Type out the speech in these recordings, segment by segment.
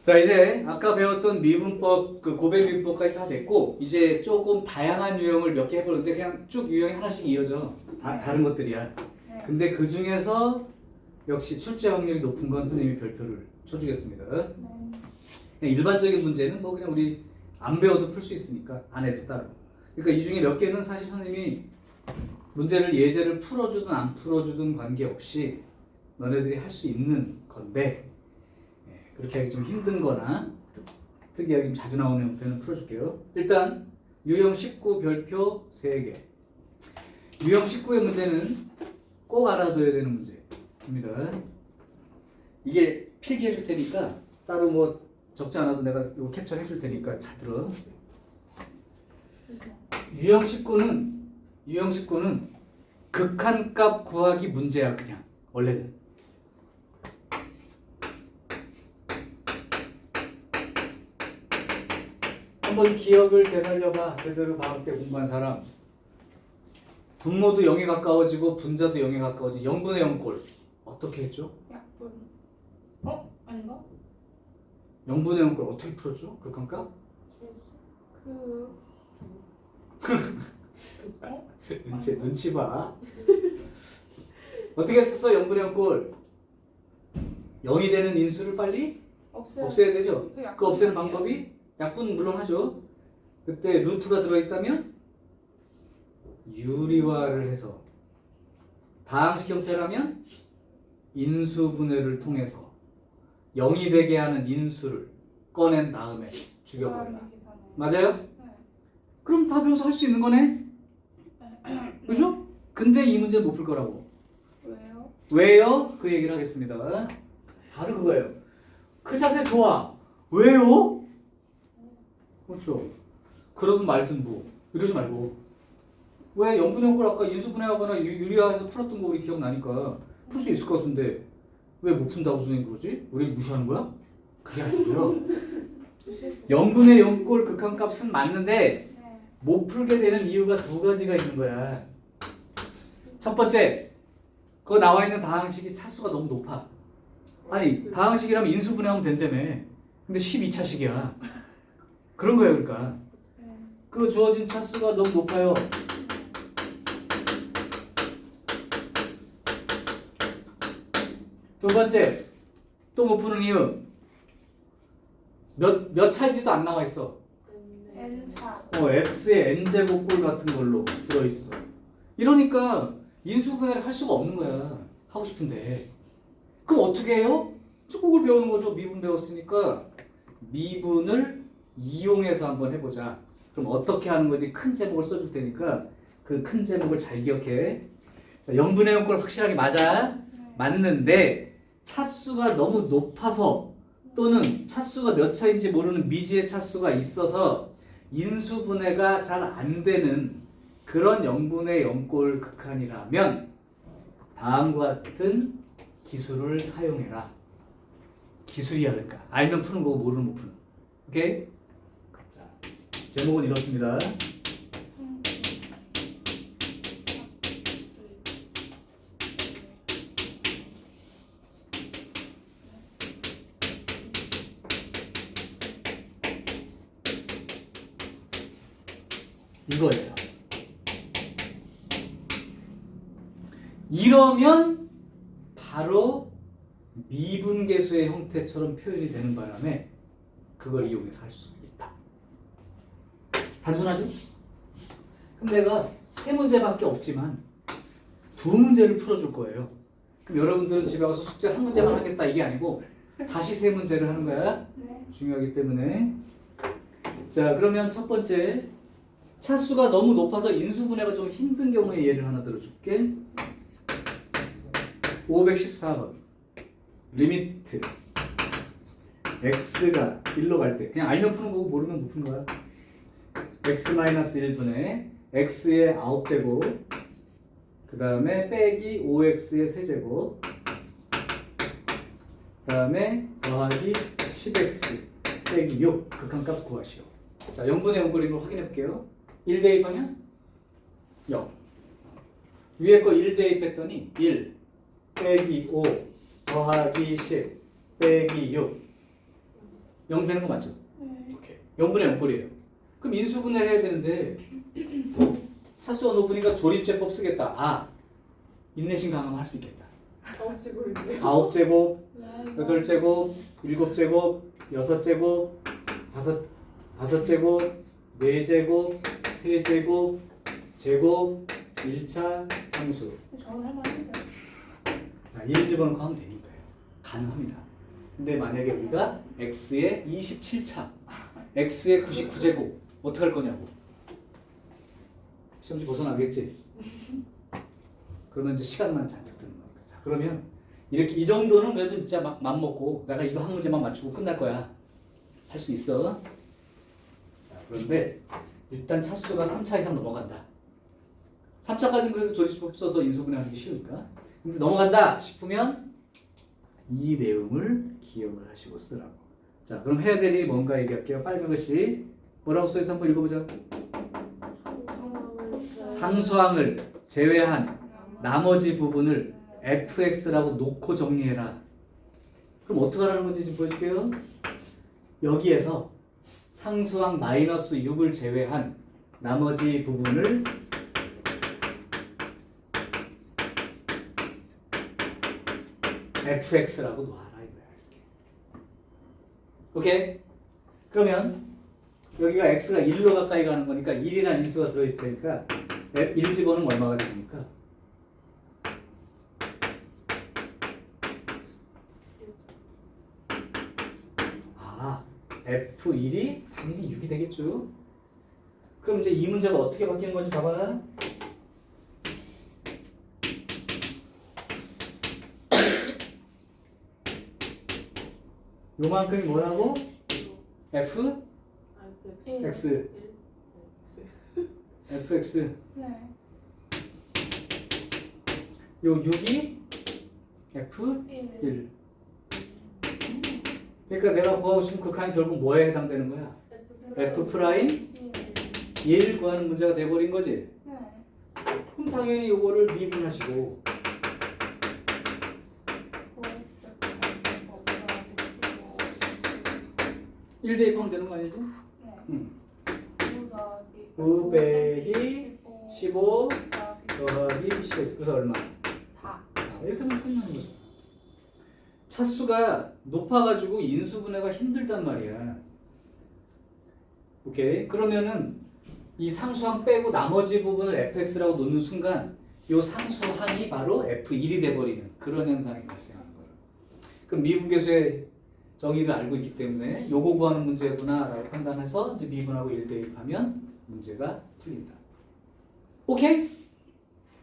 자, 이제 아까 배웠던 미분법, 그 고백 미분법까지 다 됐고, 이제 조금 다양한 유형을 몇 개 해보는데 그냥 쭉 유형이 하나씩 이어져. 다른 것들이야. 네. 근데 그 중에서 역시 출제 확률이 높은 건 선생님이 별표를 쳐주겠습니다. 네. 그냥 일반적인 문제는 뭐 그냥 우리 안 배워도 풀 수 있으니까 안 해도 따로. 그러니까 이 중에 몇 개는 사실 선생님이 문제를 예제를 풀어주든 안 풀어주든 관계없이 너네들이 할 수 있는 건데 그렇게 하기 좀 힘든 거나 특이하게 좀 자주 나오는 형태는 풀어줄게요. 일단 유형 19 별표 3개. 유형 19의 문제는 꼭 알아둬야 되는 문제입니다. 이게 필기해 줄 테니까 따로 뭐 적지 않아도 내가 이거 캡처해 줄 테니까 잘 들어. 유형 19는 극한값 구하기 문제야. 그냥 원래는. 한번 기억을 되살려봐. 제대로 방학 때 공부한 사람. 분모도 0에 가까워지고 분자도 0에 가까워지고 0분의 0꼴 어떻게 했죠? 약분. 아닌가? 0분의 0꼴 어떻게 풀었죠? 극한값? 눈치 봐. 어떻게 했었어? 0분의 0꼴 0이 되는 인수를 빨리 없애야 되죠? 그 없애는 방법이 약분 물론 하죠. 그때 루트가 들어있다면 유리화를 해서 다항식 형태라면 인수분해를 통해서 0이 되게 하는 인수를 꺼낸 다음에 죽여버려라. 맞아요? 네. 그럼 다 배워서 할 수 있는 거네? 그죠? 근데 이 문제 못 풀 거라고. 왜요? 왜요? 그 얘기를 하겠습니다. 바로 그거예요. 그 자세 좋아. 왜요? 그렇죠. 그러든 말든 뭐 이러지 말고 왜 0분의 0걸 아까 인수분해하거나 유리화해서 풀었던 거 우리 기억나니까 풀 수 있을 것 같은데 왜 못 푼다고 선생님 그러지? 우리 무시하는 거야? 그게 아니고요. 0분의 0꼴 극한값은 맞는데 네. 못 풀게 되는 이유가 두 가지가 있는 거야. 첫 번째, 그 나와 있는 다항식이 차수가 너무 높아. 아니 다항식이라면 인수분해하면 된다며. 근데 12차식이야. 그런 거예요. 그러니까 네. 그 주어진 차수가 너무 높아요. 두 번째, 또 못 푸는 이유. 몇 차인지도 안 나와 있어. N차. x의 n제곱꼴 같은 걸로 들어있어. 이러니까 인수분해를 할 수가 없는 거야. 하고 싶은데. 그럼 어떻게 해요? 축구를 배우는 거죠. 미분 배웠으니까 미분을 이용해서 한번 해보자. 그럼 어떻게 하는 거지? 큰 제목을 써줄 테니까 그 큰 제목을 잘 기억해. 자, 0분의 0꼴 확실하게 맞아. 맞는데 차수가 너무 높아서 또는 차수가 몇 차인지 모르는 미지의 차수가 있어서 인수분해가 잘 안 되는 그런 0분의 0꼴 극한이라면 다음과 같은 기술을 사용해라. 기술이야. 그러니까 알면 푸는 거고 모르면 못 푸는. 오케이? 자, 제목은 이렇습니다. 이거예요. 이러면 바로 미분계수의 형태처럼 표현이 되는 바람에 그걸 이용해서 할 수 있다. 단순하죠? 그럼 내가 세 문제밖에 없지만 두 문제를 풀어줄 거예요. 그럼 여러분들은 집에 가서 숙제 한 문제만 하겠다 이게 아니고 다시 세 문제를 하는 거야. 네. 중요하기 때문에. 자, 그러면 첫 번째, 차수가 너무 높아서 인수분해가 좀 힘든 경우의 예를 하나 들어줄게. 514번 리미트 x가 1로 갈 때 그냥 알면 푸는 거고 모르면 못 푸는 거야. x-1분의 x의 9제곱 그 다음에 빼기 5x의 세제곱 그 다음에 더하기 10x 빼기 6 극한값 구하시오. 자, 0분의 0꼴인 걸 확인해 볼게요. 1 대입하면 0. 위에 거 1 대입했더니 1 빼기 5 더하기 10 빼기 6 0 되는 거 맞죠? 네. 오케이. 0분의 0꼴이에요. 그럼 인수분해를 해야 되는데 차수와 노분이가 조립제법 쓰겠다. 아, 인내심 강하면 할 수 있겠다. 9제곱인데. 9제곱, 네. 8제곱, 7제곱, 6제곱, 5제곱, 4제곱, 3제곱, 제곱, 1차 상수. 저는 할만한데. 자, 1 집어넣고 하면 되니까요. 가능합니다. 근데 만약에 우리가 x의 27차, x의 99제곱 어떻게 할 거냐고. 시험지 벗어나겠지? 그러면 이제 시간만 잔뜩 드는 거니까. 자, 그러면 이렇게 이 정도는 그래도 진짜 막 맘먹고 내가 이거 한 문제만 맞추고 끝날 거야. 할 수 있어. 자, 그런데 일단 차수가 3차 이상 넘어간다. 3차까지는 그래도 조립법 써서 인수분해하는 게 쉬우니까. 근데 넘어간다 싶으면 이 내용을 기억을 하시고 쓰라고. 자, 그럼 해야 될 일이 뭔가 얘기할게요. 빨간 글씨 뭐라고 써있어 한번 읽어보자. 상수항을 제외한 나머지 부분을 fx라고 놓고 정리해라. 그럼 어떻게 하라는 건지 지금 보여줄게요. 여기에서 상수항 마이너스 6을 제외한 나머지 부분을 fx라고 놔라 이거야. 이렇게. 오케이? 그러면 여기가 x가 1로 가까이 가는 거니까 1이라는 인수가 들어있을 테니까 1 집어넣으면 얼마가 됩니까? 아, f1이 당연히 6이 되겠죠? 그럼 이제 이 문제가 어떻게 바뀌는 건지 봐봐. 요만큼이 뭐라고? f? x fx 네. 요 6이 f1 1. 그러니까 내가 구하고 싶은 극한이 결국 뭐에 해당되는 거야? f 프라임 1 구하는 문제가 돼버린 거지. 네. 그럼 당연히 요거를 미분하시고 OX. 1 대입하면 되는 거 아니지? 네. 응. 9 빼기 15 더하기 10 그래서 얼마? 4. 이렇게 하면 끝나는 거죠. 차수가 높아가지고 인수분해가 힘들단 말이야. 오케이? 그러면은 이 상수항 빼고 나머지 부분을 fx라고 놓는 순간 이 상수항이 바로 f1이 돼버리는 그런 현상이 발생하는 거예요. 그럼 미분계수의 정의를 알고 있기 때문에 요거 구하는 문제구나 라고 판단해서 이제 미분하고 1 대입하면 문제가 풀린다. 오케이?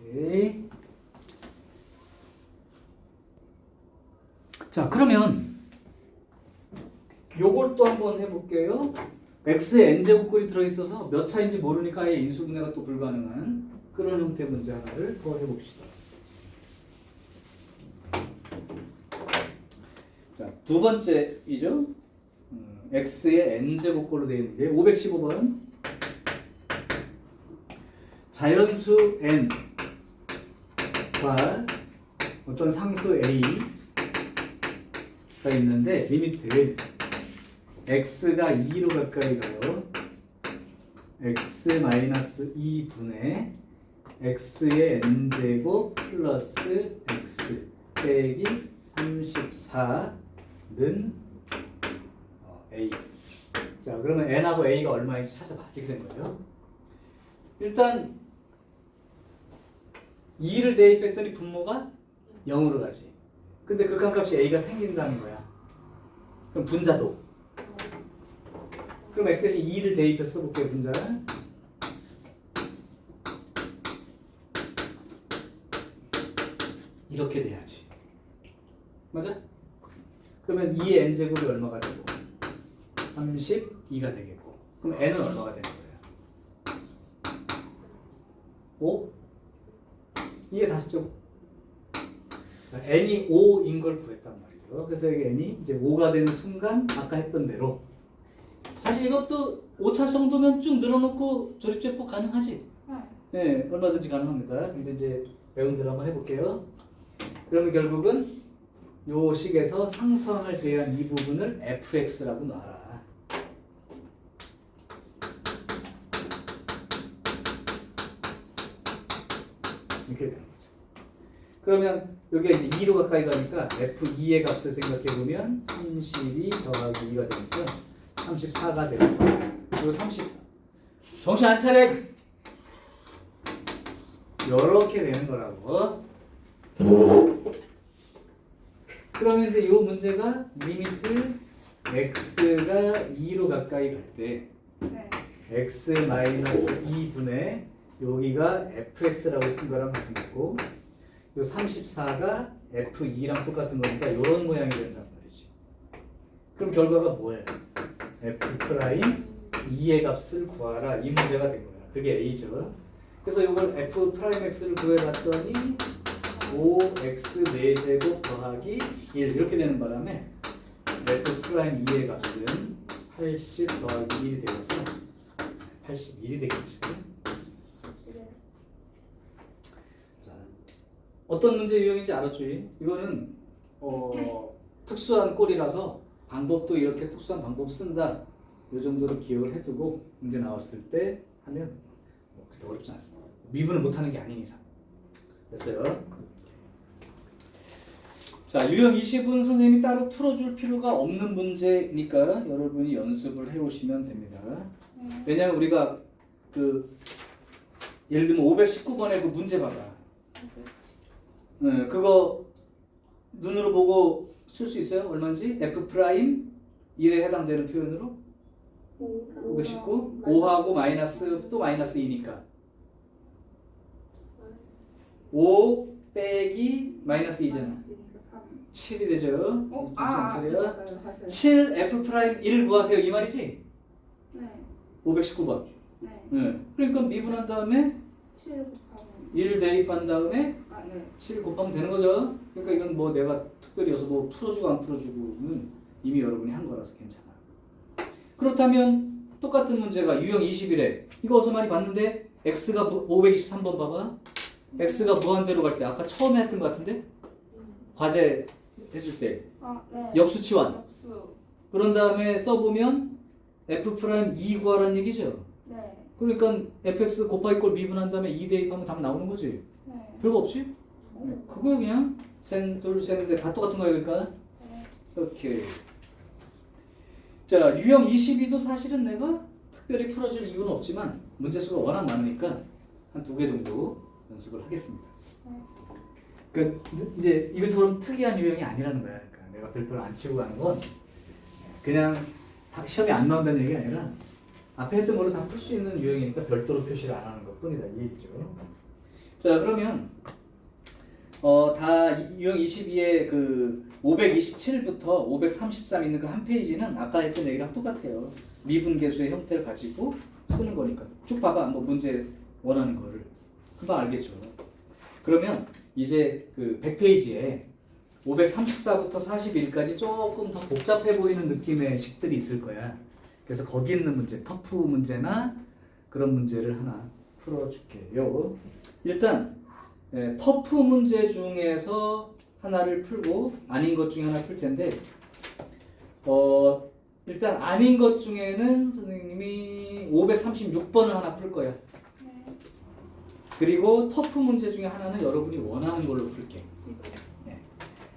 오케이. 자, 그러면 요걸 또 한번 해볼게요. x에 n제곱꼴이 들어있어서 몇 차인지 모르니까 아예 인수분해가 또 불가능한 그런 형태의 문제 하나를 더 해봅시다. 자, 두 번째이죠. x의 n제곱꼴로 되어 있는 게 515번. 자연수 n과 어떤 상수 a가 있는데 리미트 x가 2로 가까이 가요. x-2분의 x의 n제곱 플러스 x 빼기 34는 a. 자, 그러면 n하고 a가 얼마인지 찾아봐. 이렇게 된 거예요. 일단 2를 대입했더니 분모가 0으로 가지. 근데 극한값이 a가 생긴다는 거야. 그럼 분자도. 그럼 x에 2를 대입해서 써볼게요. 분자. 이렇게 돼야지. 맞아? 그러면 2의 n제곱이 얼마가 되고 32가 되겠고 그럼 n은 얼마가 되는 거예요? 5? 2의 다섯 제곱. 자, n이 5인 걸 구했단 말이죠. 그래서 여기 n이 이제 5가 되는 순간 아까 했던 대로 사실 이것도 5차 정도면 쭉 늘어놓고 조립제법 가능하지? 네, 얼마든지 가능합니다. 근데 이제 배운 대로 한번 해볼게요. 그러면 결국은 요 식에서 상수항을 제외한 이 부분을 fx라고 놔라. 이렇게 되는 거죠. 그러면 여기가 이제 2로 가까이 가니까 f2의 값을 생각해보면 32 더하기 2가 되니까 34가 되면서 그리고 34 정신 안 차려! 이렇게 되는 거라고. 그러면 이제 이 문제가 리미트 x가 2로 가까이 갈 때 네. x 마이너스 2분의 여기가 fx라고 쓴 거랑 같은 거고 요 34가 f2랑 똑같은 거니까 이런 모양이 된단 말이지. 그럼 결과가 뭐예요? f 프라임 2의 값을 구하라 이 문제가 된 거야. 그게 a죠. 그래서 이걸 f 프라임 x를 구해봤더니 5x 4제곱 더하기 1 이렇게 되는 바람에 f 프라임 2의 값은 80 더하기 1이 되어서 81이 되겠죠. 자, 어떤 문제 유형인지 알았죠? 이거는 특수한 꼴이라서 방법도 이렇게 특수한 방법 쓴다. 이 정도로 기억을 해두고 문제 나왔을 때 하면 뭐 그렇게 어렵지 않습니다. 미분을 못하는 게 아닌 이상. 됐어요? 자, 유형 20은 선생님이 따로 풀어줄 필요가 없는 문제니까 여러분이 연습을 해오시면 됩니다. 왜냐면 우리가 예를 들면 519번의 그 문제 봐봐. 그거 눈으로 보고 쓸 수 있어요? 얼마인지? f 프라임 1에 해당되는 표현으로 519 5하고 마이너스 또 마이너스 2니까 5 빼기 마이너스 2잖아. 7이 되죠. 차려. 7 f 프라임 1 구하세요 이 말이지? 네. 519번. 네. 그러니까 미분한 다음에 7 곱하면 1 대입한 다음에 네. 7 곱하면 되는 거죠. 그러니까 이건 뭐 내가 특별히 여기서 뭐 풀어주고 안 풀어주고는 이미 여러분이 한 거라서 괜찮아. 그렇다면 똑같은 문제가 유형 21에 이거 어디서 많이 봤는데 x가 523번 봐봐. x가 무한대로 갈 때 아까 처음에 했던 것 같은데 과제 해줄 때 네. 역수치환. 역수. 그런 다음에 써보면 f 프라임 2 구하라는 얘기죠. 네. 그러니까 fx 곱하기 꼴 미분한 다음에 2 대입하면 답 나오는 거지. 네. 별거 없지? 그거 그냥 둘, 셋인데 다 똑같은 거야 그러니까. 네. 오케이. 자, 유형 22도 사실은 내가 특별히 풀어줄 이유는 없지만 문제 수가 워낙 많으니까 한 2개 정도 연습을 하겠습니다. 그 이제 이것처럼 특이한 유형이 아니라는 거야. 그러니까 내가 별표를 안 치고 가는 건 그냥 다 시험에 안 나온다는 얘기가 아니라 앞에 했던 걸로 다 풀 수 있는 유형이니까 별도로 표시를 안 하는 것뿐이다 이 얘기죠. 자, 그러면 다 유형 22의 그 527부터 533 있는 그 한 페이지는 아까 했던 얘기랑 똑같아요. 미분계수의 형태를 가지고 쓰는 거니까 쭉 봐봐. 뭐 문제 원하는 거를 금방 알겠죠. 그러면 이제 그 100페이지에 534부터 41까지 조금 더 복잡해 보이는 느낌의 식들이 있을 거야. 그래서 거기 있는 문제, 터프 문제나 그런 문제를 하나 풀어줄게요. 일단 터프 문제 중에서 하나를 풀고 아닌 것 중에 하나 풀 텐데 일단 아닌 것 중에는 선생님이 536번을 하나 풀 거야. 그리고 터프 문제 중에 하나는 여러분이 원하는 걸로 풀게. 네.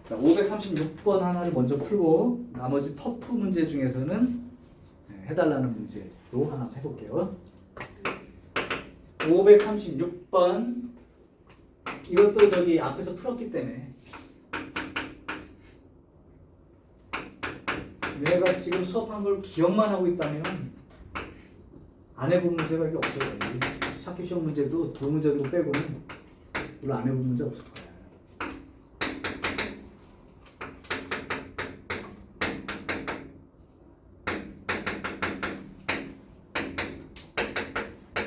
자, 536번 하나를 먼저 풀고 나머지 터프 문제 중에서는 해달라는 문제로 하나 해볼게요. 536번 이것도 저기 앞에서 풀었기 때문에 내가 지금 수업한 걸 기억만 하고 있다면 안 해본 문제가 이게 없어요. 샤키 시험 문제도 2문제 정도 빼고는 별로 안 해본 문제 없을 거야.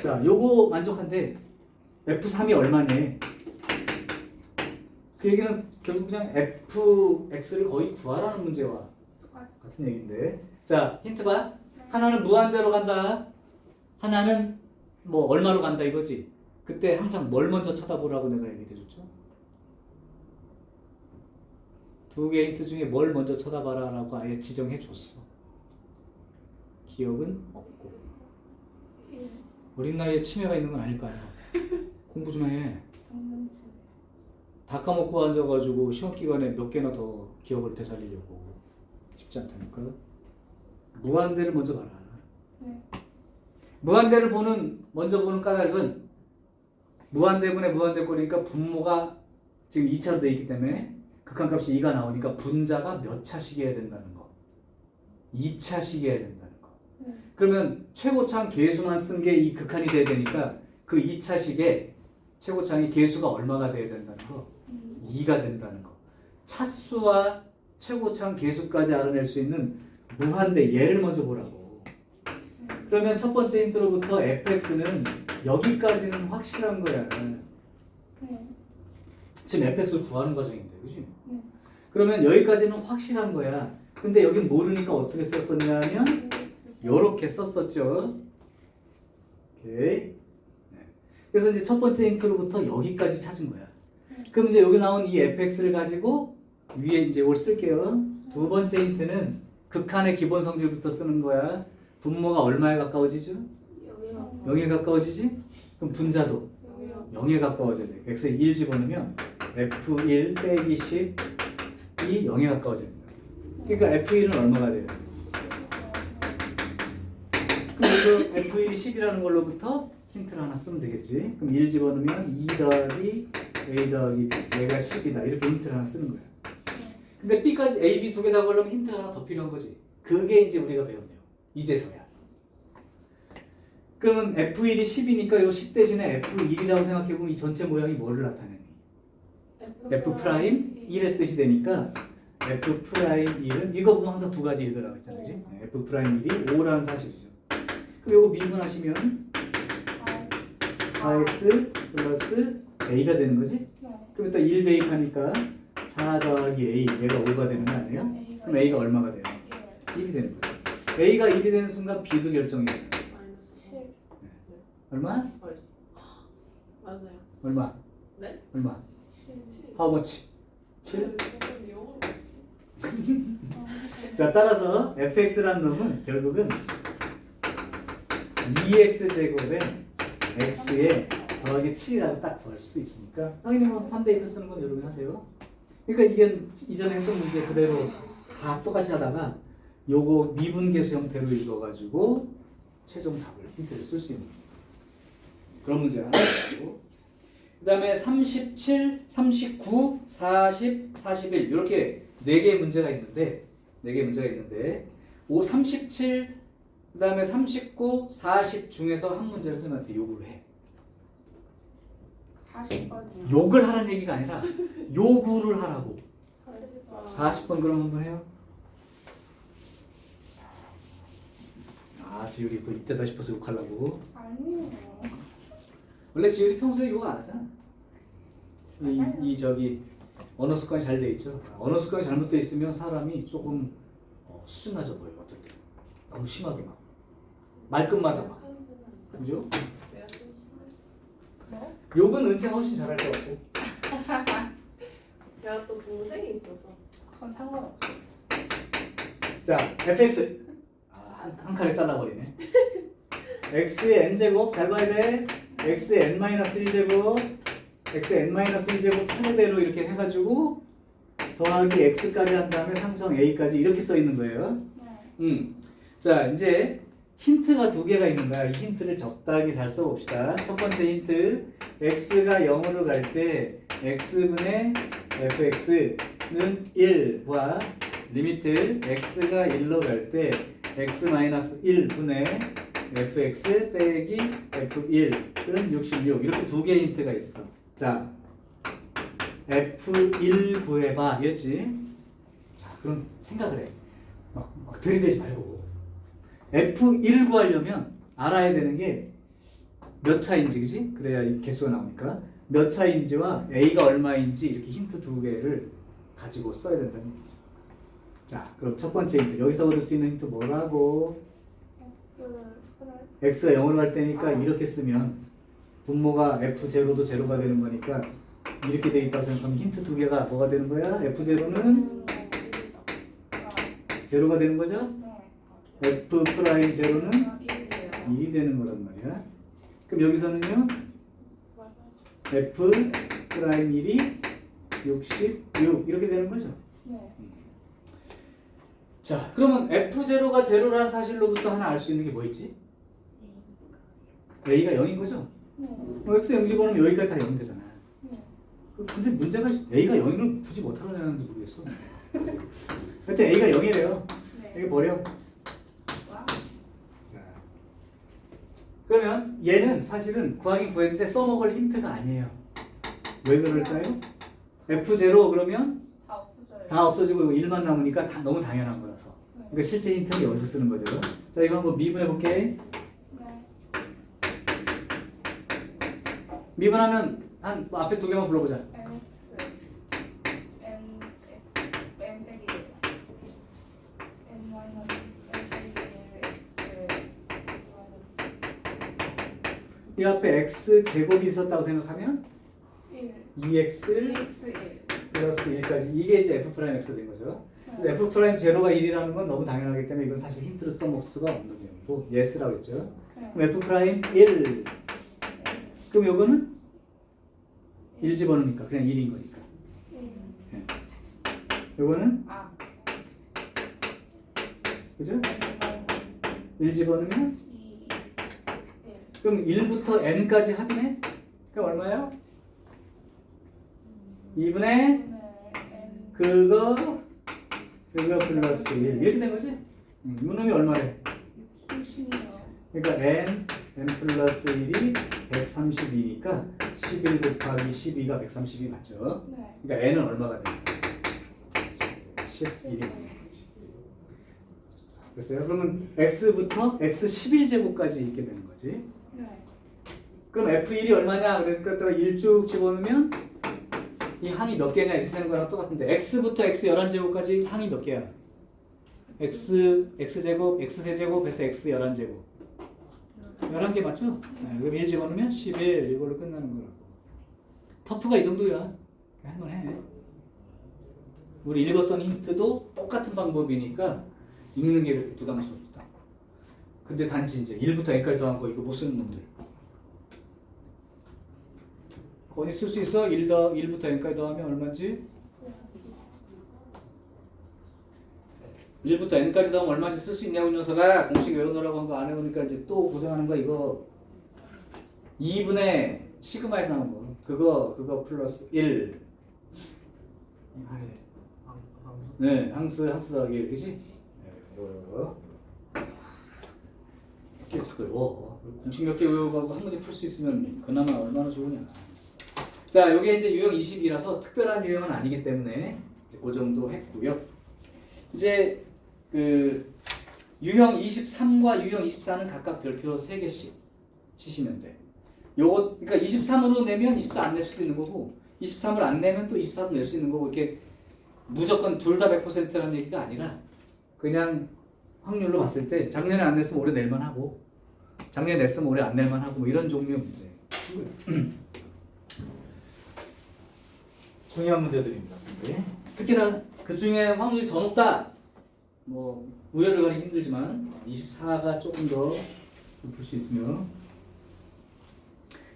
자, 요거 만족한데 F3이 얼마냐? 그 얘기는 결국 그냥 fx를 거의 구하라는 문제와 같은 얘기인데. 자, 힌트 봐. 하나는 무한대로 간다. 하나는 뭐 얼마로 간다 이거지. 그때 항상 뭘 먼저 쳐다보라고 내가 얘기해 줬죠? 두 개 힌트 중에 뭘 먼저 쳐다봐라 라고 아예 지정해 줬어. 기억은 없고. 어린 나이에 치매가 있는 건 아닐 거 아니야. 공부 좀 해. 다 까먹고 앉아가지고 시험 기간에 몇 개나 더 기억을 되살리려고. 쉽지 않다니까. 무한대를 먼저 봐라. 네. 무한대를 먼저 보는 까닭은 무한대분의 무한대꼴이니까 분모가 지금 2차로 돼 있기 때문에 극한값이 2가 나오니까 분자가 몇 차식이어야 된다는 거. 2차식이어야 된다는 거. 그러면 최고차항 계수만 쓴 게 이 극한이 돼야 되니까 그 2차식에 최고차항이 계수가 얼마가 돼야 된다는 거. 2가 된다는 거. 차수와 최고차항 계수까지 알아낼 수 있는 무한대 얘를 먼저 보라고. 그러면 첫 번째 힌트로부터 fx는 여기까지는 확실한 거야. 지금 fx를 구하는 과정인데, 그지? 그러면 여기까지는 확실한 거야. 근데 여긴 모르니까 어떻게 썼었냐 하면 요렇게 썼었죠. 오케이. 그래서 이제 첫 번째 힌트로부터 여기까지 찾은 거야. 그럼 이제 여기 나온 이 fx를 가지고 위에 이제 이걸 쓸게요. 두 번째 힌트는 극한의 기본 성질부터 쓰는 거야. 분모가 얼마에 가까워지죠? 0에 가까워지지? 그럼 분자도 0에 가까워져야 돼. x에 1 집어넣으면 f1 빼기 10이 0에 가까워져야 된다. 그러니까 f1은 얼마가 돼요? 그럼 여기서 f1이 10이라는 걸로부터 힌트를 하나 쓰면 되겠지. 그럼 1 집어넣으면 2 더하기 a 더하기 b 얘가 10이다. 이렇게 힌트를 하나 쓰는 거야. 근데 b까지 a, b 두 개 다 보려면 힌트가 하나 더 필요한 거지. 그게 이제 우리가 배웠네요. 이제서야. 그러면 f1이 10이니까 이 10 대신에 f1이라고 생각해보면 이 전체 모양이 뭐를 나타내니? f'1의 뜻이 되니까 f'1은 이거 보면 항상 두 가지 읽으라고 했잖아요. 그치? f'1이 5라는 사실이죠. 그럼 이거 미분하시면 4x 플러스 a가 되는 거지? 그럼 일단 1 대입하니까 4 더하기 a 얘가 5가 되는 거 아니에요? 그럼 a가 얼마가 돼요? 1이 되는 거죠. a가 1이 되는 순간 b도 결정이 돼요. 얼마? 맞아요. 얼마? 네? 얼마? How much? 7? 자, 따라서 fx라는 놈은 결국은 2x 제곱에 x에 더하기 7이라고 딱 구할 수 있으니까 당연히 뭐 3대 1을 쓰는 건 여러분 하세요. 그러니까 이게 이전에 했던 문제 그대로 다 똑같이 하다가 요거 미분계수 형태로 읽어가지고 최종 답을 힌트를 쓸 수 있는 그런 문제가 하나 있고, 그 다음에 37, 39, 40, 41 이렇게 4개의 문제가 있는데 37, 그 다음에 39, 40 중에서 한 문제를 선생님한테 요구를 해. 40번이요. 욕을 하라는 얘기가 아니라 요구를 하라고. 40번 그럼 한번 해요. 아, 지율이 또 이때다 싶어서 욕하려고. 아니에요. 원래 지율이 평소에 욕 안 하잖아. 이 저기 언어 습관이 잘 돼 있죠. 언어 습관이 잘못돼 있으면 사람이 조금 수준 낮아 보여요. 어떨 때 너무 심하게 막 말끝마다 막, 그죠? 욕은 은채가 훨씬 잘할 것 같고. 내가 또 동생이 있어서. 그건 상관없어. 자, fx 한 칸에 잘라버리네. x의 n제곱 잘 봐야 돼. x의 n-1제곱 x의 n-1제곱 차례대로 이렇게 해가지고 더하기 x까지 한 다음에 상성 a까지 이렇게 써 있는 거예요. 자, 이제 힌트가 두 개가 있는 거야. 이 힌트를 적당히 잘 써봅시다. 첫 번째 힌트, x가 0으로 갈 때 x분의 fx는 1과 리미트 x가 1로 갈 때 x-1분의 fx 빼기 f1은 66 이렇게 두 개의 힌트가 있어. 자, f1 구해봐 이랬지. 자, 그럼 생각을 해. 막 들이대지 말고 f1 구하려면 알아야 되는 게 몇 차인지, 그지? 그래야 이 개수가 나오니까 몇 차인지와 a가 얼마인지 이렇게 힌트 두 개를 가지고 써야 된다는 얘기죠. 자, 그럼 첫 번째 힌트 여기서 얻을 수 있는 힌트 뭐라고? x가 0으로 갈 때니까 이렇게 쓰면 분모가 f0도 제로가 되는 거니까 이렇게 돼 있다고 생각하면 힌트 두 개가 뭐가 되는 거야? F0는 제로가 되는 거죠? F 프라임 제로는 1이 되는 거란 말이야. 그럼 여기서는요? F 프라임 1이 66 이렇게 되는 거죠? 자, 그러면 F0가 제로라는 사실로부터 하나 알 수 있는 게 뭐 있지? A가 0인 거죠? X 0 집어넣으면 여기까지 다 0 되잖아. 근데 문제가 A가 0을 굳이 못 하려는지 모르겠어. 하여튼 A가 0이래요. 여기 버려. 자, 그러면 얘는 사실은 구하긴 구했는데 써먹을 힌트가 아니에요. 왜 그럴까요? F0 그러면 다 없어지고 1만 남으니까 다 너무 당연한 거라서. 그러니까 실제 힌트는 여기서 쓰는 거죠. 자, 이거 한번 미분해 볼게. 미분하면 한 앞에 두 개만 불러보자. NX N 빼기 N 마이너스 N 빼기 X 마이너스 이 앞에 x 제곱이 있었다고 생각하면 1 2x 2x1 플러스 1까지 이게 이제 f 프라임 x가 된 거죠. f 프라임 제로가 1이라는 건 너무 당연하기 때문에 이건 사실 힌트로 써먹을 수가 없는 내용이고 yes라고 했죠. 그럼 f 프라임 1 그럼 요거는 1 집어넣으니까 그냥 1인 거니까. 요거는 그죠? 1 집어넣으면 2 그럼 1부터 n까지 합이네? 그럼 얼마예요? 2분의 N 그거 플러스 1 이렇게 된 거지? 이놈이 얼마래? 60이요. 그러니까 n 플러스 1이 132니까 11 곱하기 12가 132 맞죠? 네. 그러니까 n은 얼마가 돼요? 11이 됐어요? 그러면 x부터 x 11제곱까지 있게 되는 거지. 네. 그럼 f1이 얼마냐? 그래서 또 1 쭉 집어넣으면 이 항이 몇 개냐 이렇게 쓰는 거랑 똑같은데 x부터 x 11제곱까지 항이 몇 개야? x제곱, x세제곱, 해서 x 11제곱 11개 맞죠? 네, 그럼 1 집어넣으면 11 이걸로 끝나는 거라고. 터프가 이 정도야. 할만해. 우리 읽었던 힌트도 똑같은 방법이니까 읽는 게 그렇게 부담스럽지도 않고. 근데 단지 이제 1부터 n까지 더한 거 이거 못 쓰는 놈들. 거기 쓸 수 있어? 1부터 n까지 더하면 얼마인지? 1부터 n까지 더하면 얼마인지 쓸 수 있냐고 이 녀석아. 공식 외우느라고 한 거 안 외우니까 이제 또 고생하는 거 이거 2분의 시그마에서 나온 거 그거 플러스 1 네, 항수 더하기 1 그치? 네, 이거 이렇게 자꾸 외워. 공식 몇 개 외워가고 한 문제 풀 수 있으면 그나마 얼마나 좋으냐. 자, 요게 이제 유형 20이라서 특별한 유형은 아니기 때문에 이제 그 정도 했고요. 이제 그 유형 23과 유형 24는 각각 별표 3개씩 치시면 돼. 요거 그러니까 23으로 내면 24 안 낼 수도 있는 거고 23을 안 내면 또 24도 낼 수 있는 거고 이렇게 무조건 둘 다 100%라는 얘기가 아니라 그냥 확률로 봤을 때 작년에 안 냈으면 올해 낼만 하고 작년에 냈으면 올해 안 낼만 하고 뭐 이런 종류의 문제. 중요한 문제들입니다. 네. 특히나 그 중에 확률이 더 높다. 뭐 우열을 가리기 힘들지만 24가 조금 더 볼 수 있으며.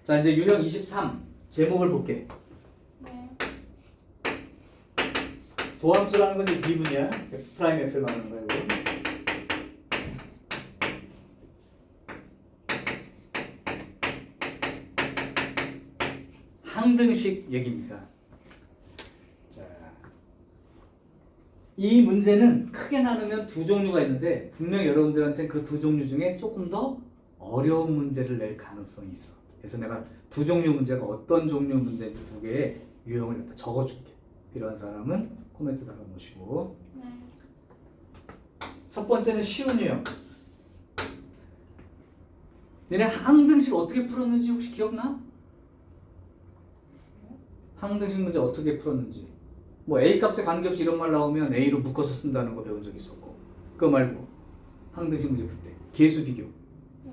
자, 이제 유형 23 제목을 볼게. 네. 도함수라는 건 이제 미분이야. 프라임 x를 말하는 거예요. 항등식 얘기입니다. 자, 이 문제는 크게 나누면 두 종류가 있는데 분명히 여러분들한테 그 두 종류 중에 조금 더 어려운 문제를 낼 가능성이 있어. 그래서 내가 두 종류 문제가 어떤 종류 문제인지 두 개의 유형을 갖다 적어줄게. 필요한 사람은 코멘트 달아놓으시고. 네. 첫 번째는 쉬운 유형. 얘네 항등식 어떻게 풀었는지 혹시 기억나? 항등식 문제 어떻게 풀었는지. 뭐 A 값에 관계없이 이런 말 나오면 A로 묶어서 쓴다는 거 배운 적 있었고. 그거 말고 항등식 문제 풀 때 계수 비교. 네.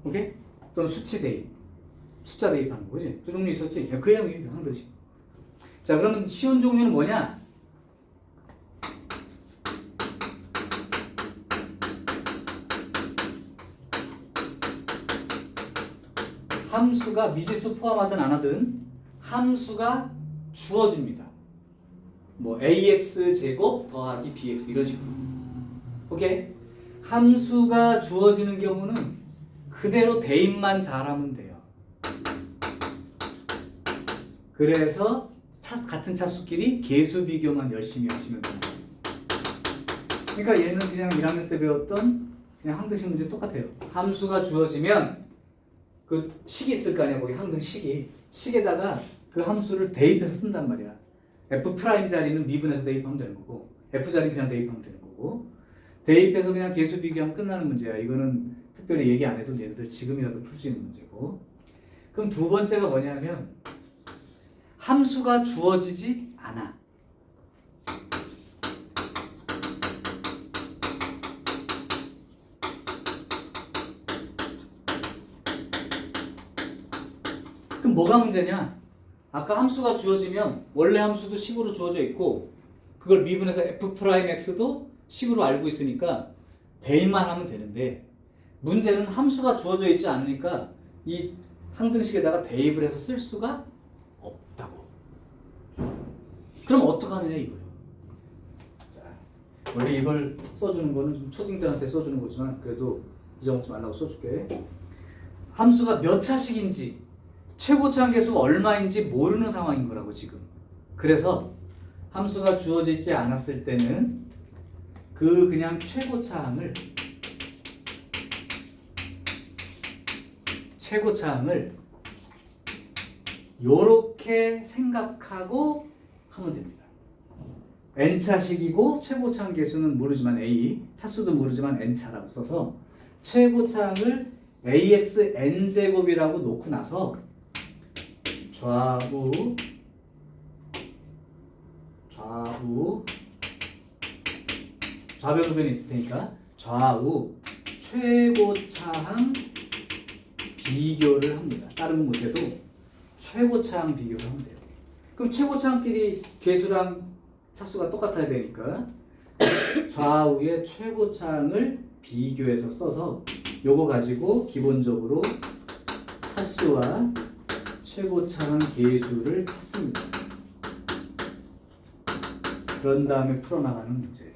오케이? 또는 수치 대입. 숫자 대입하는 거, 그지? 두 종류 있었지? 그냥 항등식. 자, 그러면 쉬운 종류는 뭐냐? 함수가 미지수 포함하든 안 하든 함수가 주어집니다. 뭐 ax 제곱 더하기 bx 이런 식으로. 오케이? 함수가 주어지는 경우는 그대로 대입만 잘하면 돼요. 그래서 같은 차수끼리 계수 비교만 열심히 하시면 돼요. 그러니까 얘는 그냥 1학년 때 배웠던 그냥 항등식 문제 똑같아요. 함수가 주어지면 그 식이 있을 거 아니야, 거기 항등식이. 식에다가 그 함수를 대입해서 쓴단 말이야. f 프라임 자리는 미분해서 대입하면 되는 거고, f 자리는 그냥 대입하면 되는 거고, 대입해서 그냥 계수 비교하면 끝나는 문제야. 이거는 특별히 얘기 안 해도 얘네들 지금이라도 풀 수 있는 문제고. 그럼 두 번째가 뭐냐면 함수가 주어지지 않아. 그럼 뭐가 문제냐? 아까 함수가 주어지면 원래 함수도 식으로 주어져 있고 그걸 미분해서 f 프라임 x도 식으로 알고 있으니까 대입만 하면 되는데 문제는 함수가 주어져 있지 않으니까 이 항등식에다가 대입을 해서 쓸 수가 없다고. 그럼 어떻게 하느냐 이거예요. 자, 원래 이걸 써주는 거는 좀 초딩들한테 써주는 거지만 그래도 잊어먹지 말라고 써줄게. 함수가 몇 차식인지 최고차 계수가 얼마인지 모르는 상황인 거라고 지금. 그래서 함수가 주어지지 않았을 때는 그 그냥 최고차항을 요렇게 생각하고 하면 됩니다. n차식이고 최고차항 계수는 모르지만 a, 차수도 모르지만 n차라고 써서 최고차항을 ax n제곱이라고 놓고 나서 좌변우변이 있을 테니까 좌우 최고차항 비교를 합니다. 다른 건 못해도 최고차항 비교를 하면 돼요. 그럼 최고차항끼리 계수랑 차수가 똑같아야 되니까 좌우의 최고차항을 비교해서 써서 요거 가지고 기본적으로 차수와 최고차항 계수를 찾습니다. 그런 다음에 풀어나가는 문제예요.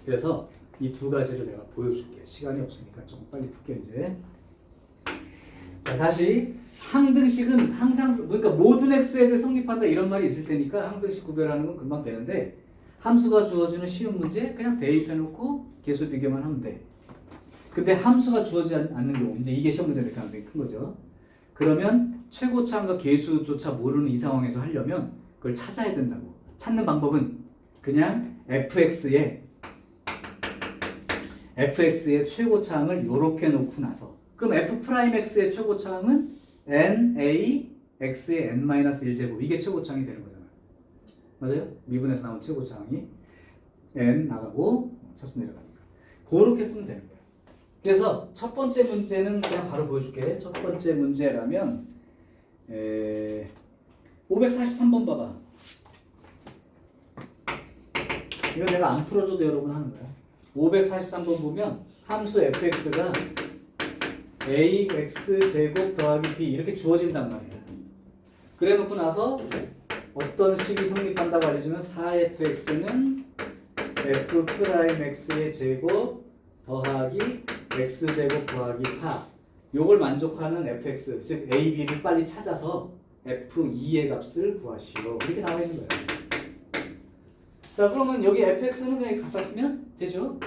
그래서 이 두 가지를 내가 보여줄게. 시간이 없으니까 좀 빨리 풀게 이제. 자, 다시 항등식은 항상 그러니까 모든 x에 대해 성립한다 이런 말이 있을 테니까 항등식 구별하는 건 금방 되는데 함수가 주어지는 쉬운 문제 그냥 대입해놓고 계수 비교만 하면 돼. 근데 함수가 주어지지 않는 경우 이제 이게 시험 문제 될 가능성이 큰 거죠. 그러면 최고차항과 계수조차 모르는 이 상황에서 하려면 그걸 찾아야 된다고. 찾는 방법은 그냥 fx의 최고차항을 요렇게 놓고 나서 그럼 f 프라임 x의 최고차항은 n x의 n-1제곱 이게 최고차항이 되는 거잖아요. 맞아요? 미분에서 나온 최고차항이 n 나가고 차수 내려가니까 그렇게 쓰면 되는 거예요. 그래서 첫 번째 문제는 그냥 바로 보여줄게. 첫 번째 문제라면 543번 봐봐. 이거 내가 안 풀어줘도 여러분 하는 거야. 543번 보면 함수 fx가 ax 제곱 더하기 b 이렇게 주어진단 말이야. 그래 놓고 나서 어떤 식이 성립한다고 알려주면 4fx는 f 프라임 x의 제곱 더하기 x제곱 더하기 4 요걸 만족하는 fx 즉 a, b를 빨리 찾아서 f2의 값을 구하시오 이렇게 나와 있는 거예요. 자 그러면 여기 fx는 그냥 갖다 쓰면 되죠.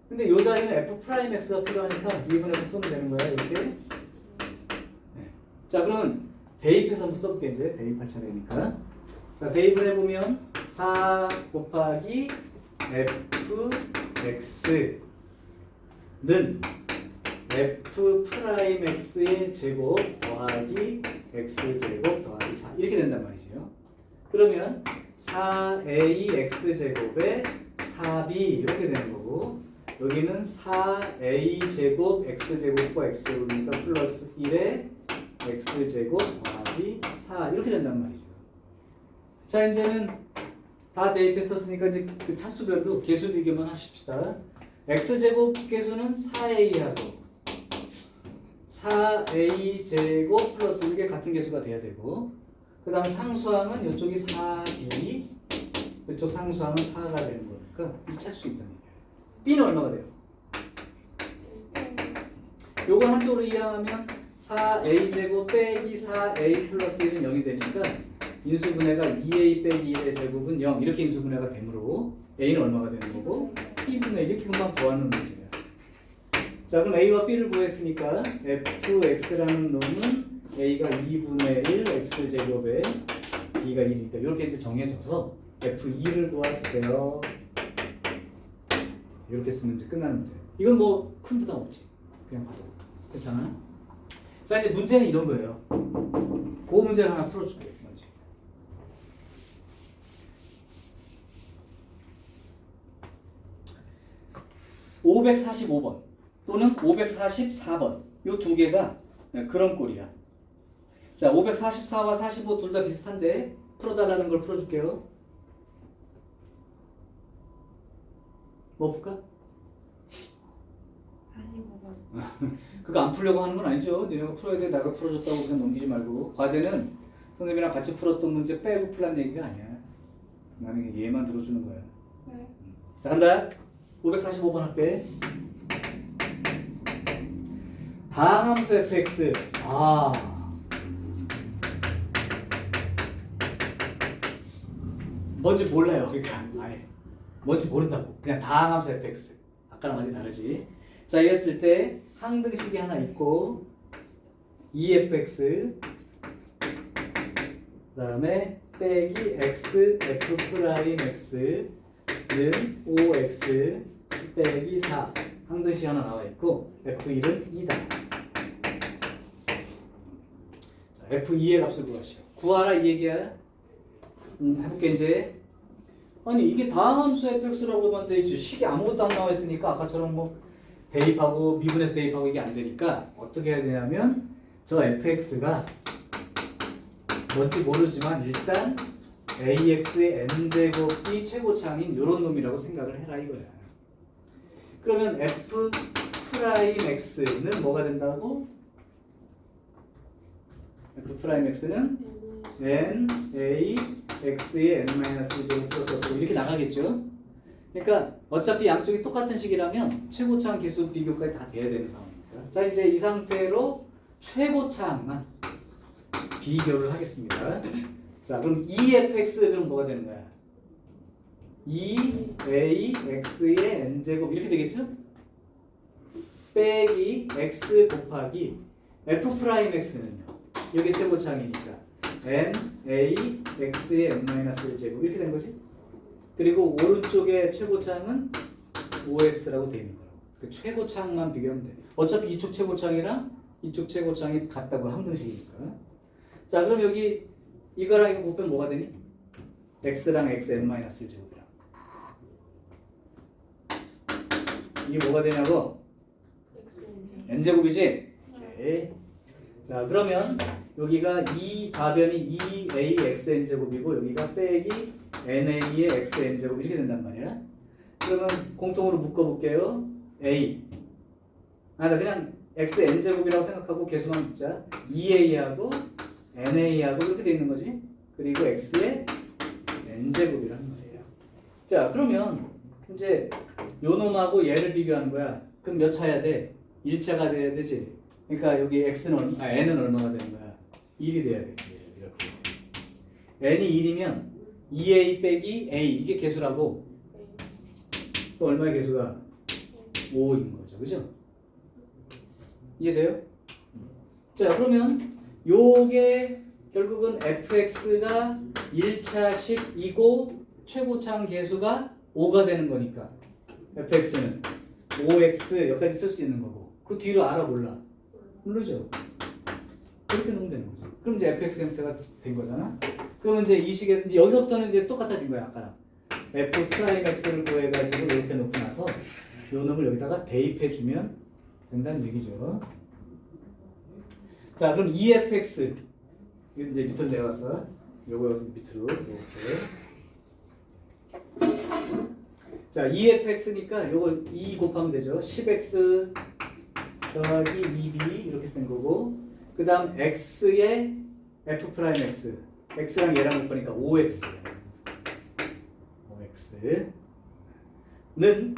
근데 요 자리는 f 프라임 x가 필요하니까 미분해서 쓰면 되는 거예요 이렇게. 네. 자 그러면 대입해서 한번 써볼게. 이제 대입할 차례니까. 자 대입을 해보면 4 곱하기 fx는 f 프라임 x의 제곱 더하기 x제곱 더하기 4 이렇게 된단 말이죠. 그러면 4ax 제곱에 4b 이렇게 되는 거고 여기는 4a 제곱 x제곱과 x제곱이니까 플러스 1에 x제곱 더하기 4 이렇게 된단 말이죠. 자, 이제는 다 대입했었으니까 이제 그 차수별로 계수 비교만 하십시다. x제곱 계수는 4a하고 4a제곱 플러스 이게 같은 계수가 돼야 되고, 그 다음 상수항은 이쪽이 4b, 이쪽 상수항은 4가 되는 거니까 이 찾을 수 있다는 얘기예요. b는 얼마가 돼요? 요걸 한쪽으로 이항하면 4a제곱 빼기 4a 플러스 1은 0이 되니까 인수분해가 2a 빼기 1의 제곱은 0 이렇게 인수분해가 되므로 a는 얼마가 되는 거고 b분의 이렇게 금방 구하는 문제예요. 자, 그럼 a와 b를 구했으니까 fx라는 놈은 a가 2분의 1 x제곱에 b가 1이니까 이렇게 이제 정해져서 f2를 구하세요. 이렇게 쓰면 이제 끝나는 문제. 이건 뭐 큰 부담 없지. 그냥 봐도 괜찮아? 자, 이제 문제는 이런 거예요. 그 문제를 하나 풀어줄게요. 먼저. (545번) 또는 544번 요 두 개가 그런 꼴이야. 자, 544와 45 둘 다 비슷한데 풀어달라는 걸 풀어줄게요. 뭐 풀까? 45번. 그거 안 풀려고 하는 건 아니죠. 너네가 풀어야 돼. 내가 풀어줬다고 그냥 넘기지 말고. 과제는 선생님이랑 같이 풀었던 문제 빼고 풀란 얘기가 아니야. 나는 얘만 들어주는 거야. 네. 자, 간다. 545번 할게. 다항함수 fx. 뭔지 몰라요. 그러니까 아예 뭔지 모른다고. 그냥 다항함수 fx. 아까랑 완전히 다르지. 자, 이랬을 때 항등식이 하나 있고 efx 그다음에 빼기 x f 프라임 x는 5x 빼기 4 항등식 하나 나와 있고 f1은 2다. 자, f2의 값을 구하시오. 구하라 이 얘기야. 해볼게 이제. 아니 이게 다항함수 fx라고 하면 되지. 식이 아무것도 안 나와 있으니까 아까처럼 뭐 대입하고 미분해서 대입하고 이게 안 되니까 어떻게 해야 되냐면 저 fx가 뭔지 모르지만 일단 ax의 n제곱이 최고차항인 요런 놈이라고 생각을 해라 이거야. 그러면 f 프라임 x는 뭐가 된다고? f 프라임 x는 n a x의 n-1제곱 플러스 이렇게 나가겠죠. 그러니까 어차피 양쪽이 똑같은 식이라면 최고차항 계수 비교까지 다 돼야 되는 상황이니까. 자, 이제 이 상태로 최고차항만 비교를 하겠습니다. 자, 그럼 2fx 그럼 뭐가 되는 거야? 2ax의 n제곱 이렇게 되겠죠? 빼기 x 곱하기 f 프라임 x는요. 여기 최고차항이니까 n a x의 n-1제곱 이렇게 된 거지? 그리고 오른쪽에 최고차항은 5x라고 되어 있는 거라고. 그 최고차항만 비교하면 돼. 어차피 이쪽 최고차항이랑 이쪽 최고차항이 같다고 항등식이니까. 자, 그럼 여기 이거랑 이거 곱하면 뭐가 되니? x랑 x n-1제곱이랑. 이게 뭐가 되냐고? n제곱이지? 오케이. 자, 그러면 여기가 이 좌변이 2axn제곱이고 여기가 빼기 na의 xn제곱 이렇게 된단 말이야. 그러면 공통으로 묶어볼게요. a 나 그냥 xn제곱이라고 생각하고 계수만 묶자. 2a하고 na하고 이렇게 돼 있는 거지. 그리고 x의 n제곱이라는 거예요. 자, 그러면 이제 요 놈하고 얘를 비교하는 거야. 그럼 몇 차야 돼? 1차가 돼야 되지. 그러니까 여기 n은 얼마가 되는 거야? 1이 돼야겠지. 이렇게. n이 1이면 2a 빼기 a 이게 개수라고. 또 얼마의 개수가? 5인 거죠. 그죠? 이해돼요? 자, 그러면 요게 결국은 fx가 1차식이고 최고차항 개수가 5가 되는 거니까 fx는 5x 여기까지 쓸 수 있는 거고 그 뒤로 알아 몰라? 모르죠? 그렇게 놓으면 되는 거죠. 그럼 이제 fx 형태가 된 거잖아. 그러면 이제 이 식에 이제 여기서부터는 이제 똑같아진 거야 아까랑. f 프라임 x를 구해가지고 이렇게 놓고 나서 요 놈을 여기다가 대입해 주면 된다는 얘기죠. 자, 그럼 EFX 이거 이제 밑으로 내려가서 요거 밑으로 이렇게. 자, EFX니까 요거 2 곱하면 되죠. 10x 더하기 2b 이렇게 쓴 거고, 그 다음 x에 f 프라임 x, x랑 얘랑 곱하니까 5x, 5x는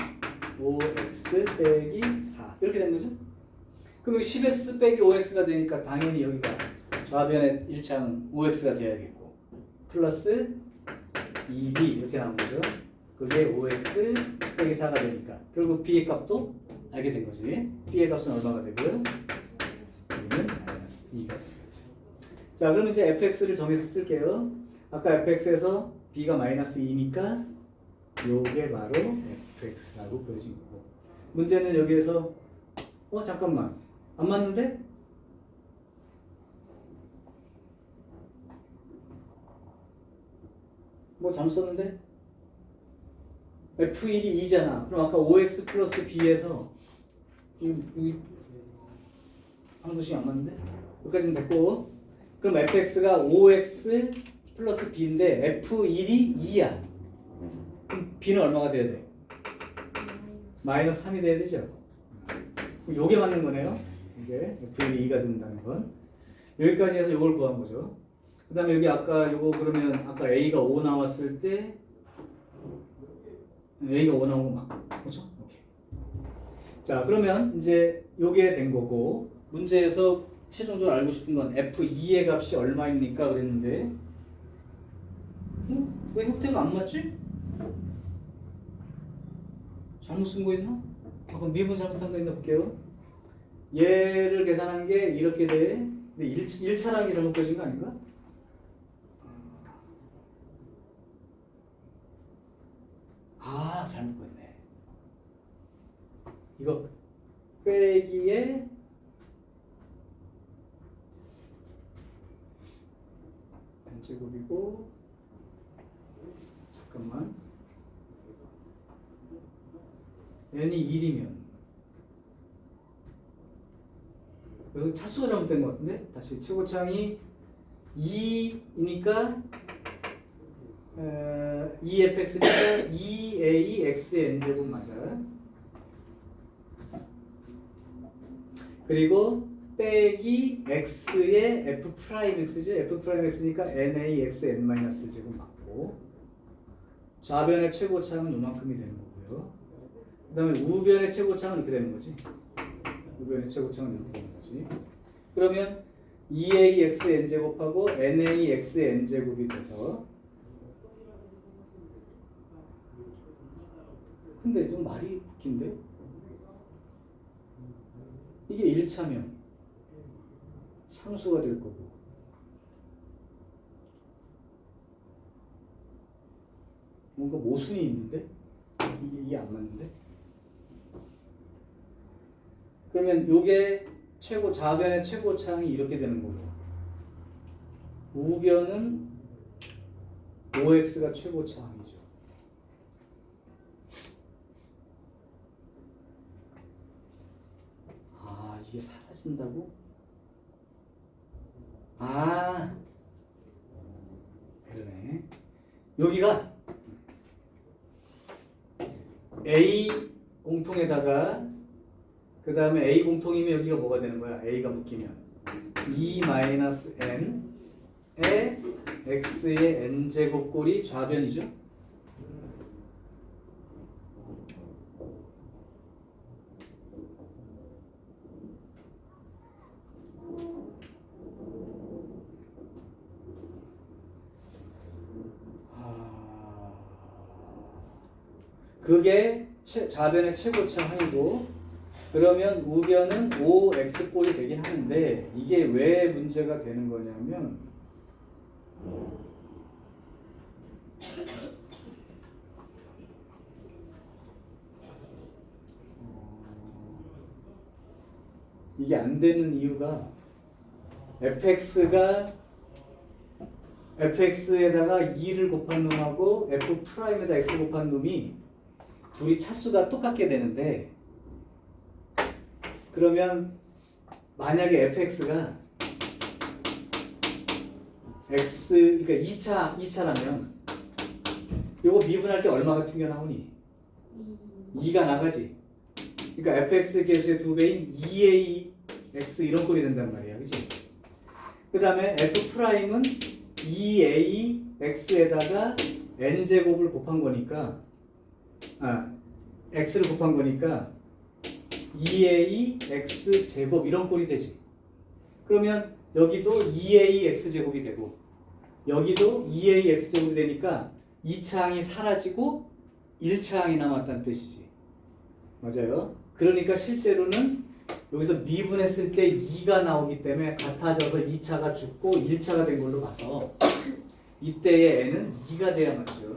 5x 빼기 4 이렇게 된 거죠. 그럼 10x 빼기 5x가 되니까 당연히 여기가 좌변의 1차는 5x가 돼야겠고, 플러스 2b 이렇게 나온 거죠. 그게 5x 빼기 4가 되니까 결국 b의 값도 알게 된 거지. b의 값은 얼마가 되고요? b는 마이너스 2가 되는 거죠. 자, 그럼 이제 fx를 정해서 쓸게요. 아까 fx에서 b가 마이너스 2니까 요게 바로 fx라고 그려진 거고, 문제는 여기에서 잠깐만 안 맞는데? 뭐 잘못 썼는데? F1이 2잖아. 그럼 아까 5x 플러스 b에서 이 한도씩 안 맞는데? 여기까지는 됐고, 그럼 fx가 5x 플러스 b인데 F1이 2야. 그럼 b는 얼마가 돼야 돼? 마이너스 3이 돼야 되죠? 그럼 요게 맞는 거네요. 이게 F1이 2가 된다는 건. 여기까지 해서 요걸 구한 거죠. 그 다음에 여기 아까 요거 그러면 아까 a가 5 나왔을 때 a가 5 나온 거 맞고, 그렇죠? 오케이. 자, 그러면 이제 요게 된 거고, 문제에서 최종적으로 알고 싶은 건 F2의 값이 얼마입니까? 그랬는데 왜 형태가 안 맞지? 잘못 쓴 거 있나? 그럼 미분 잘못한 거 있나 볼게요. 얘를 계산한 게 이렇게 돼. 근데 1차라는 게 잘못 그려진 거 아닌가? 잘못 그렸네. 이거 빼기에 n제곱이고, 잠깐만, n이 1이면 여기서 차수가 잘못된 것 같은데? 다시 최고창이 2이니까 2fx니까 2axn제곱 맞아. 그리고 빼기 x의 f'x죠. f'x니까 naxn-1제곱 맞고, 좌변의 최고창은 요만큼이 되는 거고요. 그 다음에 우변의 최고창은 이렇게 되는 거지. 우변의 최고창은 이렇게 되는 거지. 그러면 2axn제곱하고 naxn제곱이 돼서, 근데 좀 말이 웃긴데? 이게 1차면 상수가 될 거고, 뭔가 모순이 있는데? 이게 안 맞는데? 그러면 요게 좌변의 최고창이 이렇게 되는 거고, 우변은 5x가 최고창이죠. 이게 사라진다고? 그러네. 여기가 A 공통에다가, 그 다음에 A 공통이면 여기가 뭐가 되는 거야? A가 묶이면 2-n에 x의 n제곱 꼴이 좌변이죠? 그게 좌변의 최고차항이고, 그러면 우변은 5x꼴이 되긴 하는데, 이게 왜 문제가 되는 거냐면, 이게 안 되는 이유가 fx에다가 2를 곱한 놈하고 f'에다 x 곱한 놈이 둘이 차수가 똑같게 되는데, 그러면 만약에 fx가 x 그러니까 2차라면 요거 미분할 때 얼마가 튕겨나오니? 2가 나가지. 그러니까 fx 계수의 2배인 2ax 이런 꼴이 된단 말이야. 그치? 그 다음에 f'은 2ax에다가 n제곱을 곱한 거니까 x를 곱한 거니까 2ax 제곱 이런 꼴이 되지. 그러면 여기도 2ax 제곱이 되고 여기도 2ax 제곱이 되니까 2차 항이 사라지고 1차 항이 남았다는 뜻이지. 맞아요. 그러니까 실제로는 여기서 미분했을 때 2가 나오기 때문에 같아져서 2차가 죽고 1차가 된 걸로 봐서 이때의 n은 2가 돼야 맞죠.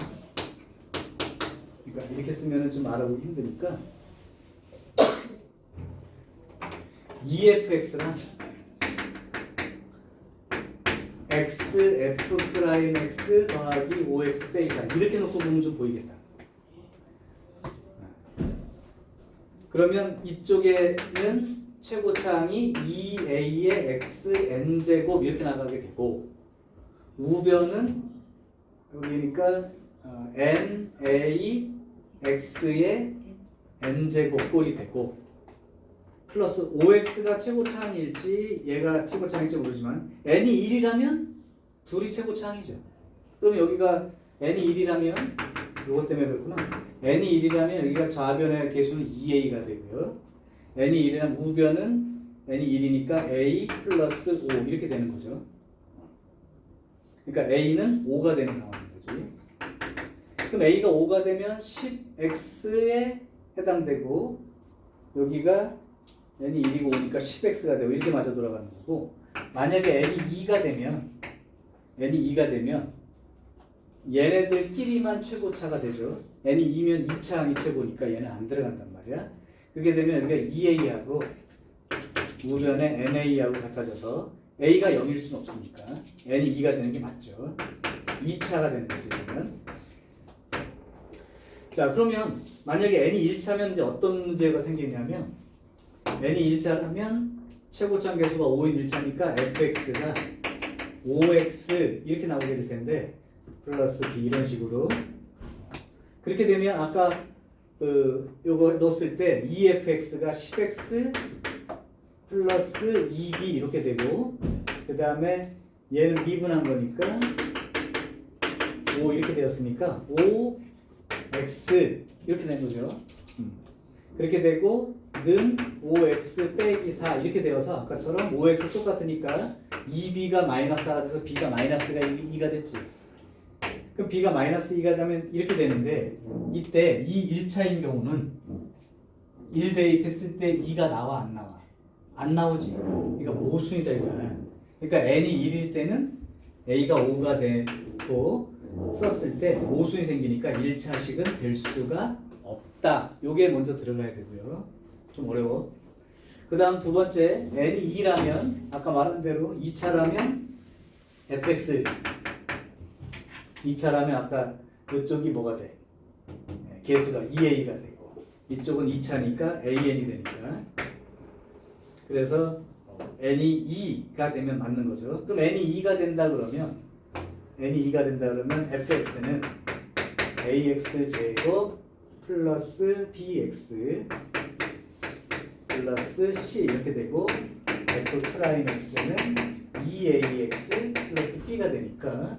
그러니까 이렇게 쓰면 좀 알아보기 힘드니까 2fx랑 x f 프라임 x 더하기 5x 빼기 4 이렇게 놓고 보면 좀 보이겠다. 그러면 이쪽에는 최고차항이 2a의 x n제곱 이렇게 나가게 되고 우변은 여기니까 n a x의 n제곱 꼴이 되고 플러스 5x가 최고차항일지 얘가 최고차항일지 모르지만 n이 1이라면 둘이 최고차항이죠. 그럼 여기가 n이 1이라면 이것 때문에 그렇구나. n이 1이라면 여기가 좌변의 개수는 2a가 되고요. n이 1이라면 우변은 n이 1이니까 a 플러스 5 이렇게 되는 거죠. 그러니까 a는 5가 되는 상황인 거지. 그럼 a가 5가 되면 10x에 해당되고 여기가 n이 1이고 5니까 10x가 되고 이렇게 맞아 돌아가는 거고 만약에 n이 2가 되면 얘네들끼리만 최고차가 되죠. n이 2면 2차 항이 최고니까 얘는 안 들어간단 말이야. 그렇게 되면 여기가 2a하고 우변에 na하고 같아져서 a가 0일 수는 없으니까 n이 2가 되는 게 맞죠. 2차가 되는 거지 그러면. 자 그러면 만약에 n이 1차면 이제 어떤 문제가 생기냐면 n이 1차라면 최고차항 개수가 5인 1차니까 fx가 5x 이렇게 나오게 될 텐데 플러스 b 이런 식으로 그렇게 되면 아까 요거 넣었을 때 2fx가 10x 플러스 2b 이렇게 되고 그 다음에 얘는 미분한 거니까 5 이렇게 되었으니까 5x 이렇게 된 거죠. 그렇게 되고 는 5x 빼기 4 이렇게 되어서 아까처럼 5x 똑같으니까 2b가 마이너스 4가 돼서 b가 마이너스가 2가 됐지. 그럼 b가 마이너스 2가 되면 이렇게 되는데 이때 이 1차인 경우는 1 대입했을 때 2가 나와 안 나와? 안 나오지. 그러니까 모순이다 이거야. 그러니까 n이 1일 때는 a가 5가 되고 썼을 때 모순이 생기니까 1차식은 될 수가 없다. 요게 먼저 들어가야 되고요. 좀 어려워. 그 다음 두 번째 n이 2라면 아까 말한 대로 2차라면 fx 2차라면 아까 이쪽이 뭐가 돼? 개수가 2a가 되고 이쪽은 2차니까 an이 되니까 그래서 n이 2가 되면 맞는 거죠. 그럼 n이 2가 된다 그러면 fx는 ax 제곱 플러스 bx 플러스 c 이렇게 되고 f 프라임 x는 2ax 플러스 b가 되니까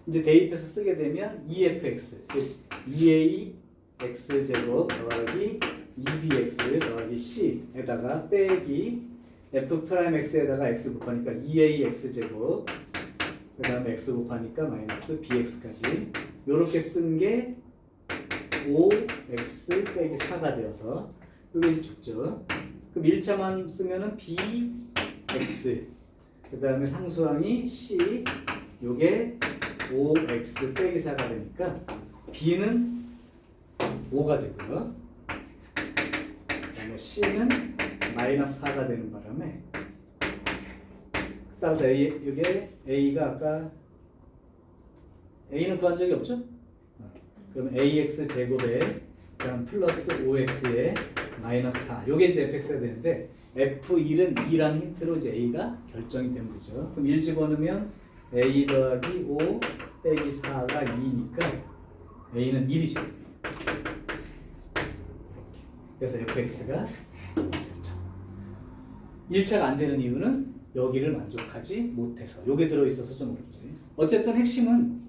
이제 대입해서 쓰게 되면 2fx 즉 2ax 제곱 더하기 2bx 더하기 c에다가 빼기 f 프라임 x에다가 x 곱하니까 2ax 제곱 그 다음에 x 곱하니까 마이너스 bx까지 요렇게 쓴 게 5x 빼기 4가 되어서 여기 이제 죽죠. 그럼 1차만 쓰면은 bx 그 다음에 상수항이 c 요게 5x 빼기 4가 되니까 b는 5가 되고요. 그 다음에 c는 마이너스 4가 되는 바람에 따라서 이게 a가 아까 a는 구한 적이 없죠? 그럼 ax 제곱에 그다음 플러스 5x에 마이너스 4 요게 이제 fx가 되는데 F1은 2라는 힌트로 이제 A가 결정이 되는 거죠. 그럼 1 집어넣으면 A 더하기 5 빼기 4가 2니까 A는 1이죠. 그래서 fx가 결정. 1차가 안 되는 이유는 여기를 만족하지 못해서. 요게 들어있어서 좀 어렵지. 어쨌든 핵심은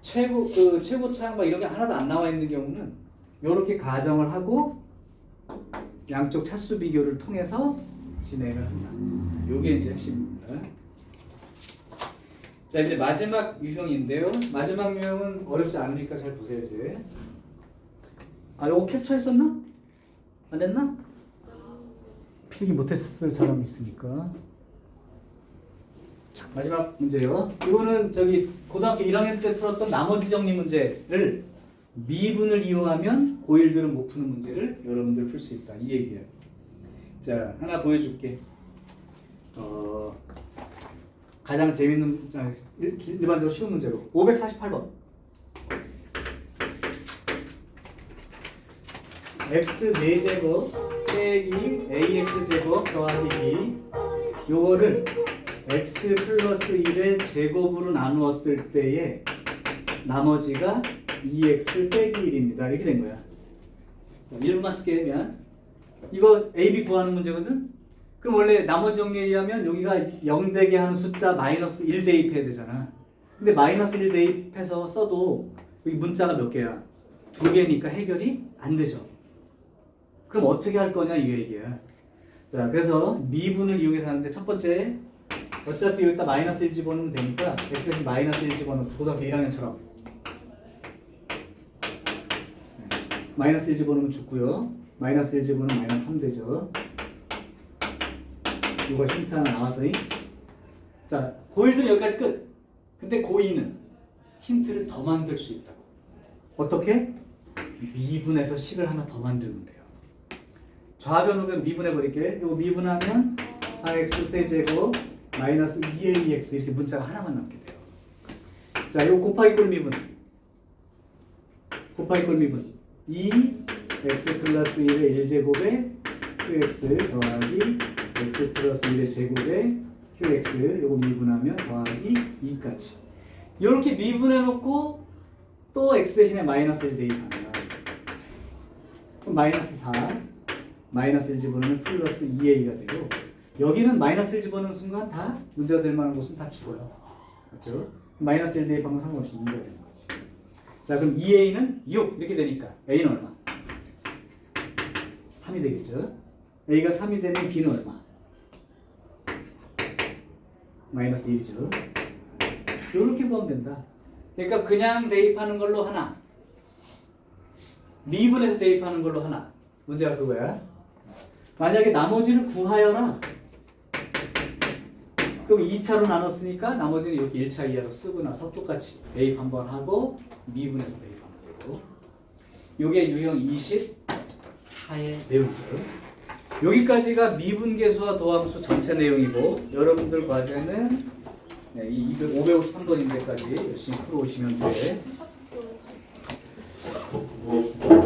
최고차 막 이런 게 하나도 안 나와 있는 경우는 이렇게 가정을 하고 양쪽 차수 비교를 통해서 진행을 한다. 요게 이제 핵심입니다. 자, 이제 마지막 유형인데요. 마지막 유형은 어렵지 않으니까 잘 보세요, 이제. 아, 요거 캡처했었나? 안 됐나? 필기 못했을 사람이 있으니까. 자, 마지막 문제요. 이거는 저기 고등학교 1학년 때 풀었던 나머지 정리 문제를 미분을 이용하면 고1들은 못 푸는 문제를 여러분들 풀 수 있다. 이 얘기예요. 자, 하나 보여줄게. 가장 재밌는, 일반적으로 쉬운 문제로 548번. x 4제곱 빼기 ax제곱 더하기 b, 요거를 x 플러스 1의 제곱으로 나누었을 때에 나머지가 2x 빼기 1입니다. 이렇게 된 거야. 1분만 쓸게 하면 이거 a, b 구하는 문제거든? 그럼 원래 나머지 정리에 의하면 여기가 0되게 하는 숫자 마이너스 1 대입해야 되잖아. 근데 마이너스 1 대입해서 써도 여기 문자가 몇 개야? 2개니까 해결이 안 되죠. 그럼 어떻게 할 거냐 이 얘기야. 자, 그래서 미분을 이용해서 하는데 첫 번째, 어차피 여기다 마이너스 1 집어넣으면 되니까 x 대신 마이너스 1 집어넣고 고등학교 1학년처럼 마이너스 1 집어넣으면 죽고요. 마이너스 1 집어넣으면 마이너스 3 되죠. 이거 힌트 하나 나왔어요. 자, 고1들은 여기까지 끝. 근데 고2는 힌트를 더 만들 수 있다고. 어떻게? 미분해서 식을 하나 더 만들면 돼요. 좌변 우변 미분해 버릴게. 이거 미분하면 4x 세제곱 마이너스 2ax 이렇게 문자가 하나만 남게 돼요. 자, 이거 곱하기 꼴 미분. 곱하기 꼴 미분. 2x 플러스 1의 1제곱에 qx 더하기 x 플러스 1의 제곱에 qx 요거 미분하면 더하기 2까지. 이렇게 미분해 놓고 또 x 대신에 마이너스 1 대입하면 그럼 마이너스 4 마이너스 1 집어넣으면 플러스 2a가 되고, 여기는 마이너스 1 집어넣는 순간 다 문제가 될 만한 곳은 다 죽어요. 그렇죠? 마이너스 1 대입하면 상관없이 2가 되는 거지. 자, 그럼 2a는 6 이렇게 되니까 a는 얼마? 3이 되겠죠? a가 3이 되면 b는 얼마? 마이너스 1이죠. 이렇게 구하면 된다. 그러니까 그냥 대입하는 걸로 하나, 미분해서 대입하는 걸로 하나. 문제가 그거야. 만약에 나머지를 구하여라. 그럼 2차로 나눴으니까 나머지는 이렇게 1차 이하로 쓰고 나서 똑같이 대입 한번 하고 미분해서 대입하면 되고. 요게 유형 24의 내용이죠. 여기까지가 미분계수와 도함수 전체 내용이고, 여러분들 과제는 이 553번인데까지 열심히 풀어오시면 돼.